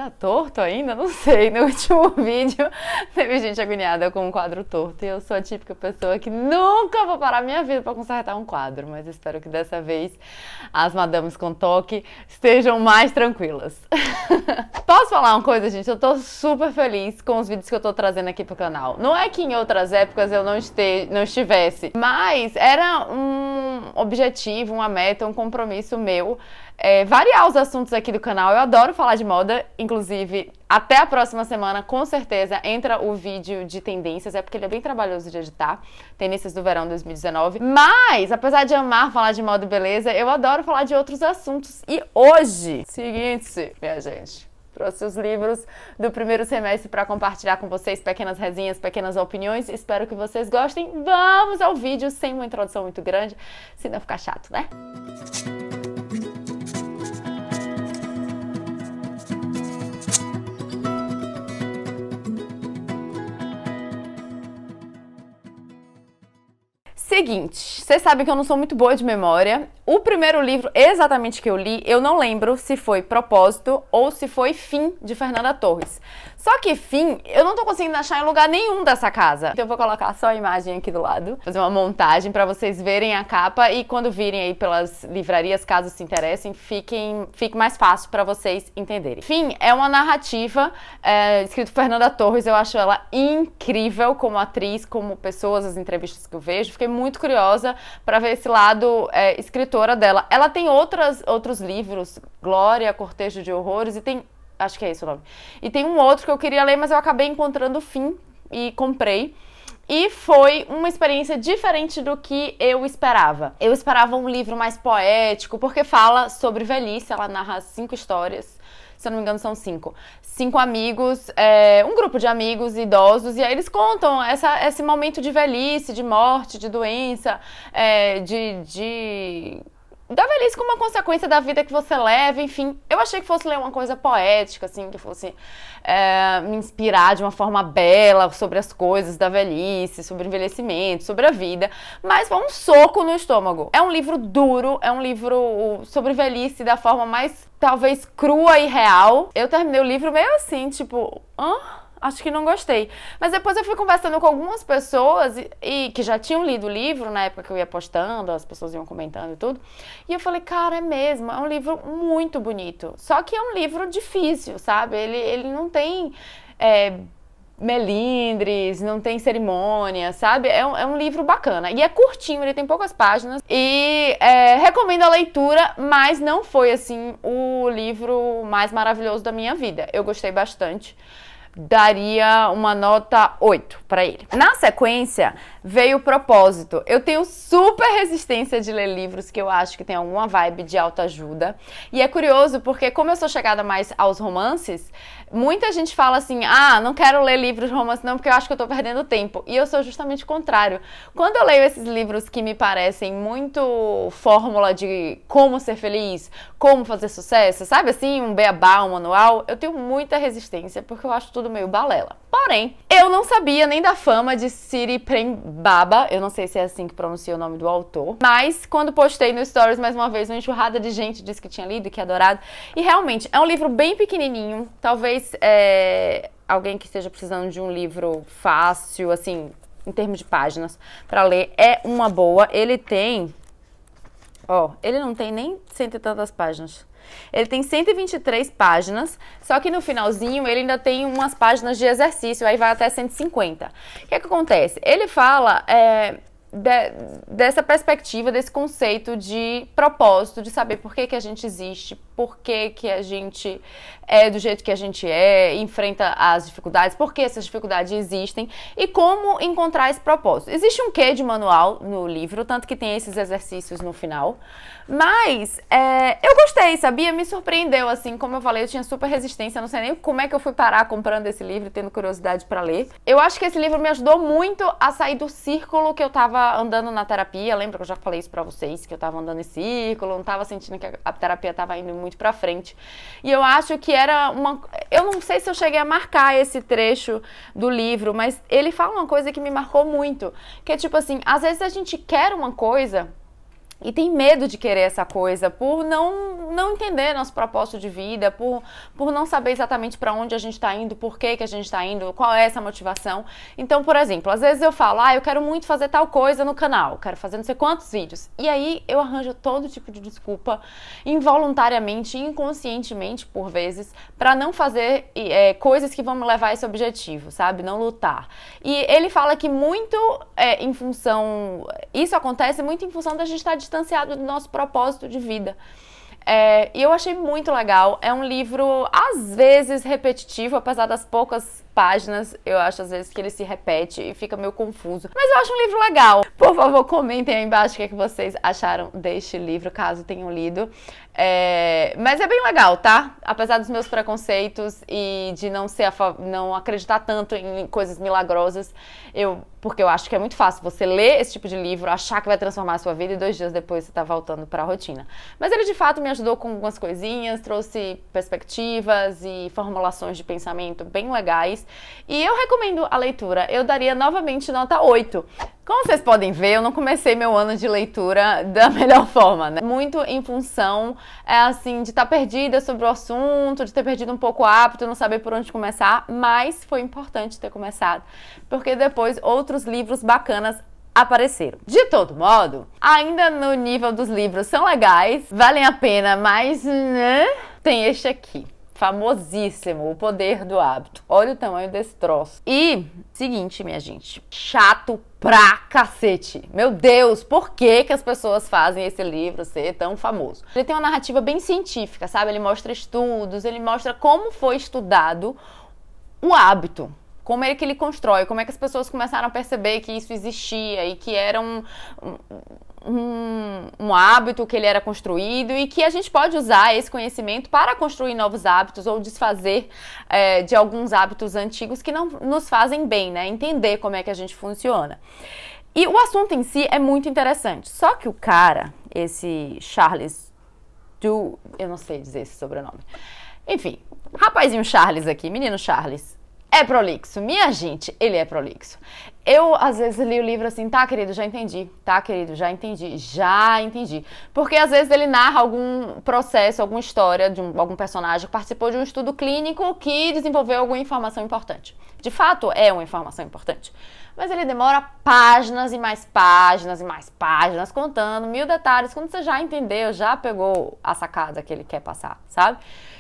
Tá torto ainda? Não sei. No último vídeo teve gente agoniada com um quadro torto. E eu sou a típica pessoa que nunca vou parar minha vida pra consertar um quadro. Mas espero que dessa vez as madames com toque estejam mais tranquilas. Posso falar uma coisa, gente? Eu tô super feliz com os vídeos que eu tô trazendo aqui pro canal. Não é que em outras épocas eu não estivesse, mas era um objetivo, uma meta, um compromisso meu variar os assuntos aqui do canal. Eu adoro falar de moda, inclusive até a próxima semana, com certeza, entra o vídeo de tendências, é porque ele é bem trabalhoso de editar, tendências do verão 2019, mas, apesar de amar falar de moda e beleza, eu adoro falar de outros assuntos, e hoje, seguinte, minha gente, trouxe os livros do primeiro semestre para compartilhar com vocês, pequenas resenhas, pequenas opiniões, espero que vocês gostem. Vamos ao vídeo, sem uma introdução muito grande, senão ficar chato, né? Seguinte, vocês sabem que eu não sou muito boa de memória. O primeiro livro exatamente que eu li, eu não lembro se foi Propósito ou se foi Fim, de Fernanda Torres. Só que Fim, eu não tô conseguindo achar em lugar nenhum dessa casa. Então eu vou colocar só a imagem aqui do lado, fazer uma montagem pra vocês verem a capa e quando virem aí pelas livrarias, caso se interessem, fique mais fácil pra vocês entenderem. Fim é uma narrativa escrita por Fernanda Torres, eu acho ela incrível como atriz, como pessoa, as entrevistas que eu vejo. Fiquei muito curiosa pra ver esse lado escritora dela. Ela tem outros livros, Glória, Cortejo de Horrores, e tem... acho que é esse o nome. E tem um outro que eu queria ler, mas eu acabei encontrando o Fim e comprei. E foi uma experiência diferente do que eu esperava. Eu esperava um livro mais poético, porque fala sobre velhice, ela narra 5 histórias. Se eu não me engano, são 5. 5 amigos, um grupo de amigos idosos, e aí eles contam esse momento de velhice, de morte, de doença, da velhice como uma consequência da vida que você leva, enfim. Eu achei que fosse ler uma coisa poética, assim, que fosse me inspirar de uma forma bela sobre as coisas da velhice, sobre o envelhecimento, sobre a vida, mas foi um soco no estômago. É um livro duro, é um livro sobre velhice da forma mais, talvez, crua e real. Eu terminei o livro meio assim, tipo, acho que não gostei. Mas depois eu fui conversando com algumas pessoas e que já tinham lido o livro na época que eu ia postando, as pessoas iam comentando e tudo. E eu falei, cara, é mesmo, é um livro muito bonito. Só que é um livro difícil, sabe? Ele não tem melindres, não tem cerimônia, sabe? É um livro bacana. E é curtinho, ele tem poucas páginas. E recomendo a leitura, mas não foi, assim, o livro mais maravilhoso da minha vida. Eu gostei bastante. Daria uma nota 8 para ele. Na sequência, veio o Propósito. Eu tenho super resistência de ler livros que eu acho que tem alguma vibe de autoajuda. E é curioso porque, como eu sou chegada mais aos romances, muita gente fala assim, não quero ler livros de romance não, porque eu acho que eu tô perdendo tempo. E eu sou justamente o contrário. Quando eu leio esses livros que me parecem muito fórmula de como ser feliz, como fazer sucesso, sabe assim, um beabá, um manual, eu tenho muita resistência, porque eu acho tudo meio balela. Porém, eu não sabia nem da fama de Siri Prembaba, eu não sei se é assim que pronuncia o nome do autor, mas quando postei no Stories mais uma vez, uma enxurrada de gente disse que tinha lido e que adorado, e realmente é um livro bem pequenininho, talvez alguém que esteja precisando de um livro fácil, assim, em termos de páginas, para ler, é uma boa. Ele tem, ele não tem nem 100 e tantas páginas. Ele tem 123 páginas, só que no finalzinho ele ainda tem umas páginas de exercício, aí vai até 150. O que acontece? Ele fala dessa perspectiva, desse conceito de propósito, de saber por que que a gente existe, por que que a gente é do jeito que a gente enfrenta as dificuldades, por que essas dificuldades existem e como encontrar esse propósito. Existe um quê de manual no livro, tanto que tem esses exercícios no final, mas eu gostei, sabia? Me surpreendeu, assim, como eu falei, eu tinha super resistência, não sei nem como é que eu fui parar comprando esse livro, tendo curiosidade pra ler. Eu acho que esse livro me ajudou muito a sair do círculo que eu tava andando na terapia, lembra que eu já falei isso pra vocês, que eu tava andando em círculo, não tava sentindo que a terapia tava indo muito pra frente. E eu acho que era eu não sei se eu cheguei a marcar esse trecho do livro, mas ele fala uma coisa que me marcou muito, que é tipo assim, às vezes a gente quer uma coisa e tem medo de querer essa coisa por não entender nosso propósito de vida, por não saber exatamente para onde a gente está indo, por que a gente está indo, qual é essa motivação. Então, por exemplo, às vezes eu falo, eu quero muito fazer tal coisa no canal, quero fazer não sei quantos vídeos. E aí eu arranjo todo tipo de desculpa, involuntariamente, inconscientemente, por vezes, para não fazer coisas que vão me levar a esse objetivo, sabe? Não lutar. E ele fala que muito isso acontece muito em função da gente estar distanciado do nosso propósito de vida. E eu achei muito legal. É um livro, às vezes, repetitivo, apesar das poucas páginas. Eu acho, às vezes, que ele se repete e fica meio confuso. Mas eu acho um livro legal. Por favor, comentem aí embaixo o que vocês acharam deste livro, caso tenham lido. Mas é bem legal, tá? Apesar dos meus preconceitos e de não acreditar tanto em coisas milagrosas, porque eu acho que é muito fácil você ler esse tipo de livro, achar que vai transformar a sua vida e 2 dias depois você tá voltando pra rotina. Mas ele de fato me ajudou com algumas coisinhas, trouxe perspectivas e formulações de pensamento bem legais. E eu recomendo a leitura. Eu daria novamente nota 8. Como vocês podem ver, eu não comecei meu ano de leitura da melhor forma, né? Muito em função, de estar perdida sobre o assunto, de ter perdido um pouco o hábito, não saber por onde começar, mas foi importante ter começado, porque depois outros livros bacanas apareceram. De todo modo, ainda no nível dos livros são legais, valem a pena, mas tem este aqui. Famosíssimo, O Poder do Hábito. Olha o tamanho desse troço. E, seguinte, minha gente, chato pra cacete. Meu Deus, por que as pessoas fazem esse livro ser tão famoso? Ele tem uma narrativa bem científica, sabe? Ele mostra estudos, ele mostra como foi estudado o hábito. Como é que ele constrói, como é que as pessoas começaram a perceber que isso existia e que era um hábito, que ele era construído e que a gente pode usar esse conhecimento para construir novos hábitos ou desfazer de alguns hábitos antigos que não nos fazem bem, né? Entender como é que a gente funciona. E o assunto em si é muito interessante, só que o cara, esse Charles eu não sei dizer esse sobrenome, enfim, rapazinho Charles aqui, menino Charles, é prolixo. Minha gente, ele é prolixo. Eu, às vezes, li o livro assim, tá, querido, já entendi. Tá, querido, já entendi. Já entendi. Porque, às vezes, ele narra algum processo, alguma história de algum personagem que participou de um estudo clínico que desenvolveu alguma informação importante. De fato, é uma informação importante. Mas ele demora páginas e mais páginas e mais páginas contando 1000 detalhes. Quando você já entendeu, já pegou a sacada que ele quer passar, sabe?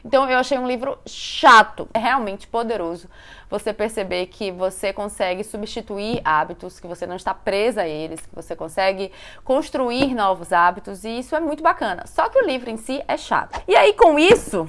Então eu achei um livro chato. É realmente poderoso você perceber que você consegue substituir hábitos, que você não está presa a eles, que você consegue construir novos hábitos, e isso é muito bacana. Só que o livro em si é chato. E aí com isso,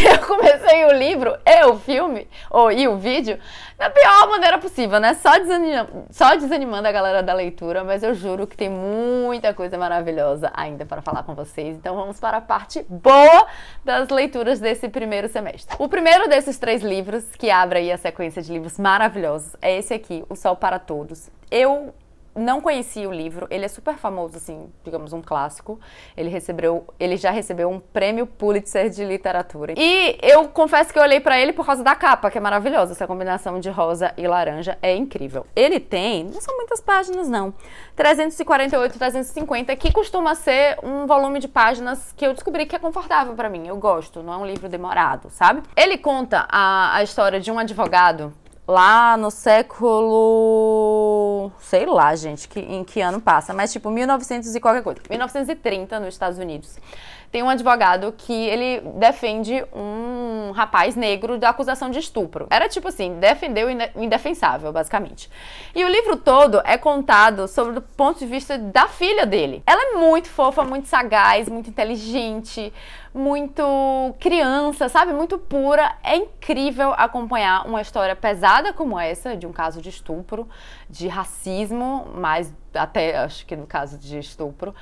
eu comecei o livro e o filme, e o vídeo, da pior maneira possível, né? Só desanimando a galera da leitura, mas eu juro que tem muita coisa maravilhosa ainda para falar com vocês. Então vamos para a parte boa das leituras desse primeiro semestre. O primeiro desses 3 livros, que abre aí a sequência de livros maravilhosos, é esse aqui, O Sol para Todos. Eu não conhecia o livro, ele é super famoso, assim, digamos, um clássico. Ele já recebeu um prêmio Pulitzer de literatura. E eu confesso que eu olhei pra ele por causa da capa, que é maravilhosa. Essa combinação de rosa e laranja é incrível. Ele tem, não são muitas páginas não, 348, 350, que costuma ser um volume de páginas que eu descobri que é confortável pra mim. Eu gosto, não é um livro demorado, sabe? Ele conta a história de um advogado lá no século, sei lá, gente, em que ano passa, mas tipo 1900 e qualquer coisa, 1930 nos Estados Unidos. Tem um advogado que ele defende um rapaz negro da acusação de estupro. Era tipo assim, defendeu o indefensável, basicamente. E o livro todo é contado sobre o ponto de vista da filha dele. Ela é muito fofa, muito sagaz, muito inteligente, muito criança, sabe? Muito pura. É incrível acompanhar uma história pesada como essa, de um caso de estupro, de racismo, mas até acho que no caso de estupro,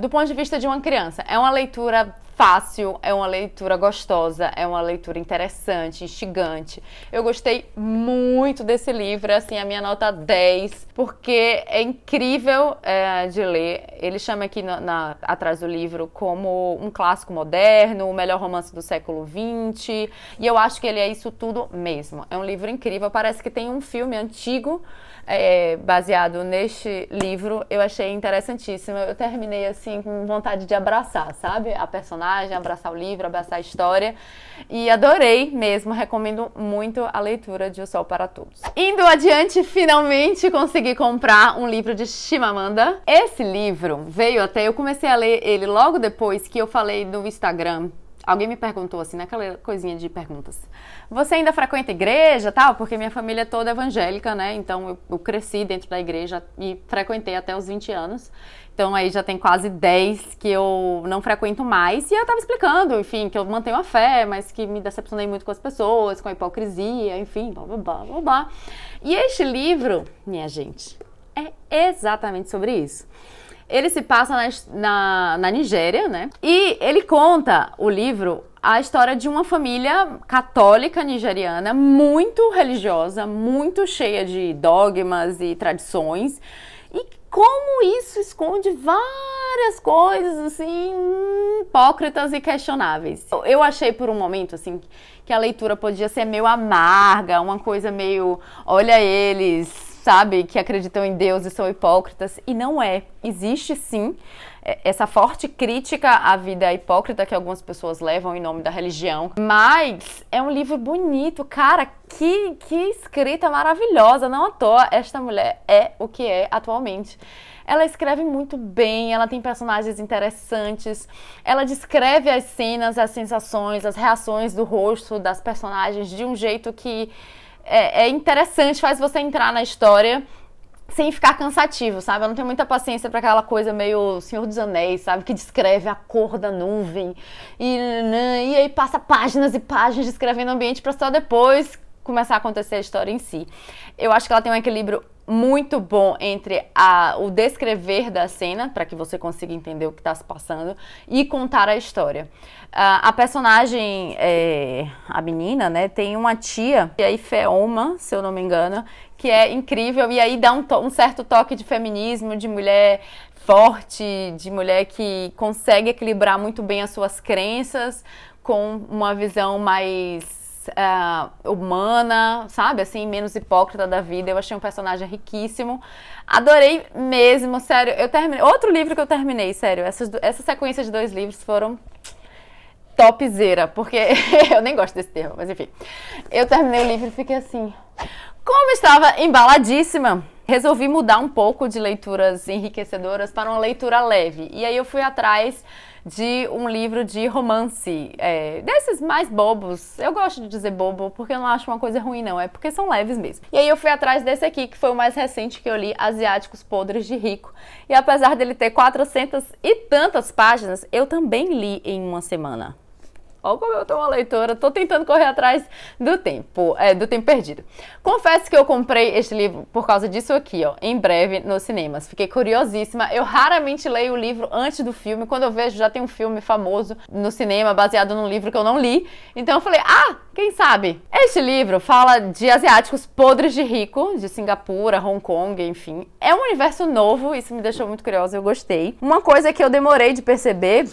do ponto de vista de uma criança. É uma leitura fácil, é uma leitura gostosa, é uma leitura interessante, instigante. Eu gostei muito desse livro, assim, a minha nota 10, porque é incrível de ler. Ele chama aqui atrás do livro como um clássico moderno, o melhor romance do século XX, e eu acho que ele é isso tudo mesmo. É um livro incrível, parece que tem um filme antigo baseado neste livro. Eu achei interessantíssimo. Eu terminei assim com vontade de abraçar, sabe? A personagem, abraçar o livro, abraçar a história. E adorei mesmo, recomendo muito a leitura de O Sol para Todos. Indo adiante, finalmente consegui comprar um livro de Chimamanda. Esse livro veio até, eu comecei a ler ele logo depois que eu falei no Instagram. Alguém me perguntou assim, naquela coisinha de perguntas: você ainda frequenta igreja, tal? Porque minha família é toda evangélica, né? Então eu cresci dentro da igreja e frequentei até os 20 anos. Então aí já tem quase 10 que eu não frequento mais. E eu tava explicando, enfim, que eu mantenho a fé, mas que me decepcionei muito com as pessoas, com a hipocrisia, enfim, blá, blá, blá, blá, blá. E este livro, minha gente, é exatamente sobre isso. Ele se passa na Nigéria, né? E ele conta, o livro, a história de uma família católica nigeriana muito religiosa, muito cheia de dogmas e tradições. E como isso esconde várias coisas, assim, hipócritas e questionáveis. Eu achei por um momento, assim, que a leitura podia ser meio amarga, uma coisa meio, olha eles, sabe, que acreditam em Deus e são hipócritas, e não é. Existe sim essa forte crítica à vida hipócrita que algumas pessoas levam em nome da religião, mas é um livro bonito, cara, que escrita maravilhosa, não à toa esta mulher é o que é atualmente. Ela escreve muito bem, ela tem personagens interessantes, ela descreve as cenas, as sensações, as reações do rosto das personagens de um jeito que é interessante, faz você entrar na história sem ficar cansativo, sabe? Eu não tenho muita paciência para aquela coisa meio Senhor dos Anéis, sabe? Que descreve a cor da nuvem e aí passa páginas e páginas descrevendo o ambiente para só depois começar a acontecer a história em si. Eu acho que ela tem um equilíbrio muito bom entre o descrever da cena, para que você consiga entender o que está se passando, e contar a história. A personagem, a menina, né, tem uma tia, a Ifeoma, se eu não me engano, que é incrível, e aí dá um certo toque de feminismo, de mulher forte, de mulher que consegue equilibrar muito bem as suas crenças com uma visão mais humana, sabe, assim, menos hipócrita da vida. Eu achei um personagem riquíssimo, adorei mesmo, sério. Eu terminei, outro livro que eu terminei, sério, essa sequência de 2 livros foram topzera, porque eu nem gosto desse termo, mas enfim, eu terminei o livro e fiquei assim, como estava embaladíssima, resolvi mudar um pouco de leituras enriquecedoras para uma leitura leve, e aí eu fui atrás de um livro de romance, desses mais bobos. Eu gosto de dizer bobo porque eu não acho uma coisa ruim, não, é porque são leves mesmo. E aí eu fui atrás desse aqui, que foi o mais recente que eu li, Asiáticos Podres de Rico. E apesar dele ter 400 e tantas páginas, eu também li em uma semana. Olha como eu tô uma leitora, tô tentando correr atrás do tempo perdido. Confesso que eu comprei este livro por causa disso aqui, ó, em breve nos cinemas. Fiquei curiosíssima, eu raramente leio o livro antes do filme, quando eu vejo já tem um filme famoso no cinema baseado num livro que eu não li. Então eu falei, quem sabe? Este livro fala de asiáticos podres de rico, de Singapura, Hong Kong, enfim. É um universo novo, isso me deixou muito curiosa, eu gostei. Uma coisa que eu demorei de perceber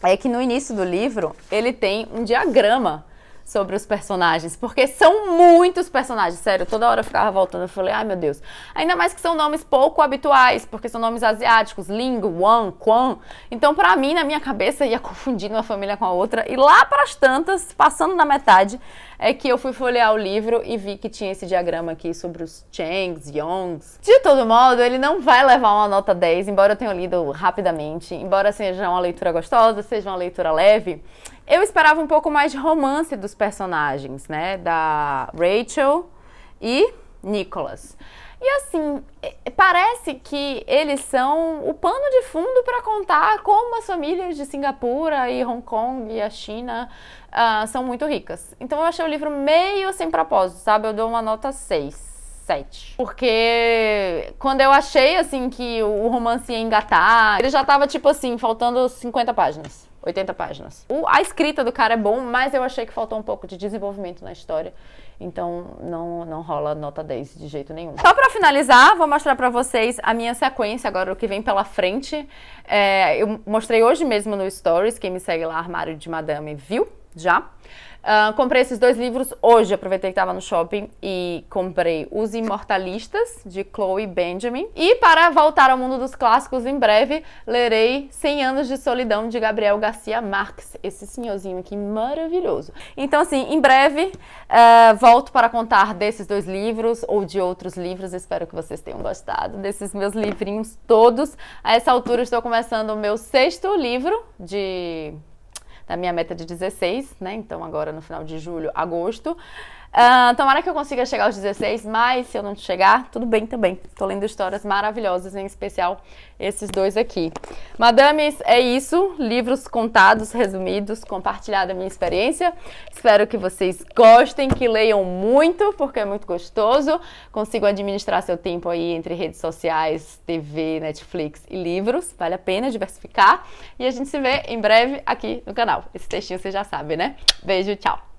é que no início do livro ele tem um diagrama sobre os personagens, porque são muitos personagens, sério, toda hora eu ficava voltando, eu falei, ai meu Deus, ainda mais que são nomes pouco habituais, porque são nomes asiáticos, Ling, Wang, Quan, então pra mim, na minha cabeça, ia confundindo uma família com a outra, e lá pras tantas, passando na metade, é que eu fui folhear o livro e vi que tinha esse diagrama aqui sobre os Changs, Yongs. De todo modo, ele não vai levar uma nota 10, embora eu tenha lido rapidamente, embora seja uma leitura gostosa, seja uma leitura leve, eu esperava um pouco mais de romance dos personagens, né, da Rachel e Nicholas. E assim, parece que eles são o pano de fundo para contar como as famílias de Singapura e Hong Kong e a China são muito ricas. Então eu achei o livro meio sem propósito, sabe? Eu dou uma nota 6, 7. Porque quando eu achei, assim, que o romance ia engatar, ele já tava, tipo assim, faltando 50 páginas. 80 páginas. A escrita do cara é bom, mas eu achei que faltou um pouco de desenvolvimento na história. Então, não rola nota 10 de jeito nenhum. Só pra finalizar, vou mostrar pra vocês a minha sequência, agora o que vem pela frente. Eu mostrei hoje mesmo no Stories, quem me segue lá, Armário de Madame, viu já. Comprei esses 2 livros hoje, aproveitei que estava no shopping e comprei Os Imortalistas, de Chloe Benjamin. E para voltar ao mundo dos clássicos, em breve, lerei 100 Anos de Solidão, de Gabriel Garcia Marques. Esse senhorzinho aqui maravilhoso. Então, assim, em breve, volto para contar desses 2 livros ou de outros livros. Espero que vocês tenham gostado desses meus livrinhos todos. A essa altura, estou começando o meu 6º livro da minha meta de 16, né? Então agora no final de julho, agosto. Tomara que eu consiga chegar aos 16, mas se eu não chegar, tudo bem também. Tô lendo histórias maravilhosas, em especial esses 2 aqui. Madames, é isso. Livros contados, resumidos, compartilhada a minha experiência. Espero que vocês gostem, que leiam muito, porque é muito gostoso. Consigam administrar seu tempo aí entre redes sociais, TV, Netflix e livros. Vale a pena diversificar. E a gente se vê em breve aqui no canal. Esse textinho você já sabe, né? Beijo, tchau!